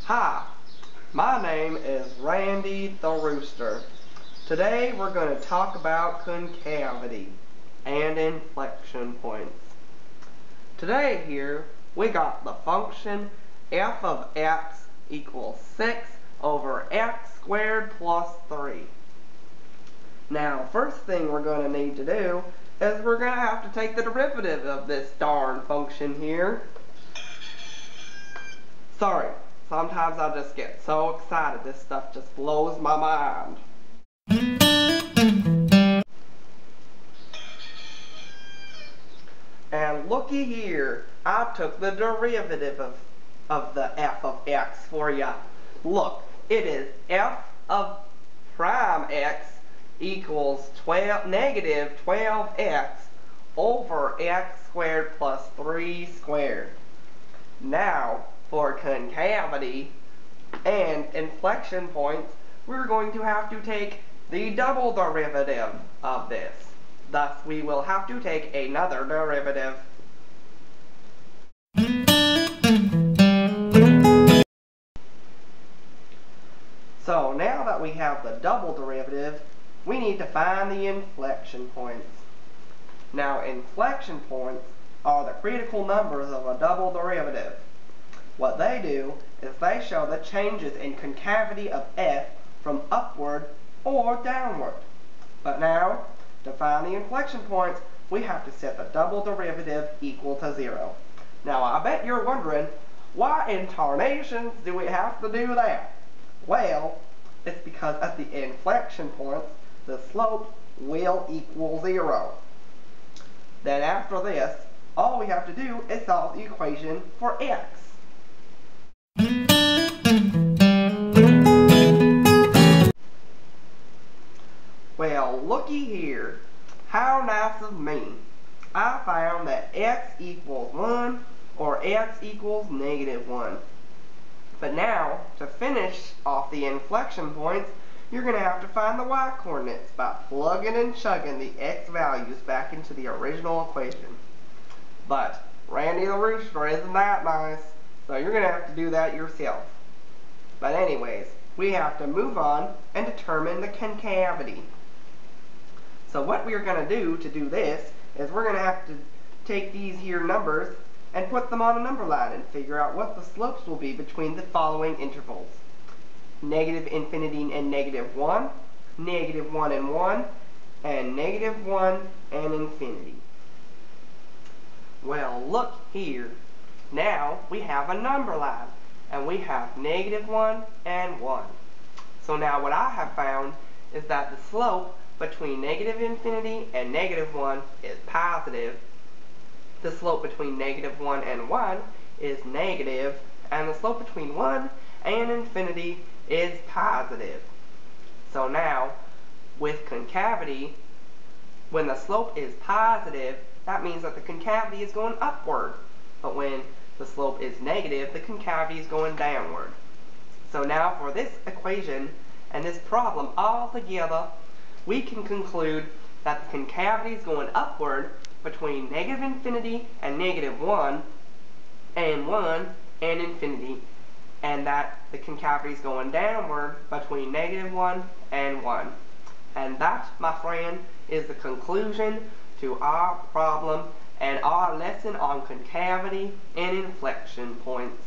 Hi, my name is Randy the Rooster. Today we're going to talk about concavity and inflection points. Today here we got the function f of x equals 6 over x squared plus 3. Now first thing we're going to need to do is we're going to have to take the derivative of this darn function here. Sorry. Sometimes I just get so excited, this stuff just blows my mind. And looky here, I took the derivative of the f of x for ya. Look, it is f of prime x equals negative 12x over x squared plus 3 squared. Now, for concavity and inflection points, we're going to have to take the double derivative of this. Thus, we will have to take another derivative. So, now that we have the double derivative, we need to find the inflection points. Now, inflection points are the critical numbers of a double derivative. What they do is they show the changes in concavity of f from upward or downward. But now, to find the inflection points, we have to set the double derivative equal to 0. Now, I bet you're wondering, why in tarnations do we have to do that? Well, it's because at the inflection points, the slope will equal 0. Then after this, all we have to do is solve the equation for x. Well, looky here. How nice of me. I found that x equals 1 or x equals negative 1. But now, to finish off the inflection points, you're going to have to find the y-coordinates by plugging and chugging the x values back into the original equation. But Randy the Rooster isn't that nice, so you're going to have to do that yourself. But anyways, we have to move on and determine the concavity. So what we're going to do this is we're going to have to take these here numbers and put them on a number line and figure out what the slopes will be between the following intervals. Negative infinity and negative 1, negative 1 and 1, and negative 1 and infinity. Well, look here. Now we have a number line, and we have negative 1 and 1. So now what I have found is that the slope between negative infinity and negative 1 is positive. The slope between negative 1 and 1 is negative, and the slope between 1 and infinity is positive. So now, with concavity, when the slope is positive, that means that the concavity is going upward. But when the slope is negative, the concavity is going downward. So now for this equation and this problem all together, we can conclude that the concavity is going upward between negative infinity and negative 1 and infinity, and that the concavity is going downward between negative 1 and 1. And that, my friend, is the conclusion to our problem and our lesson on concavity and inflection points.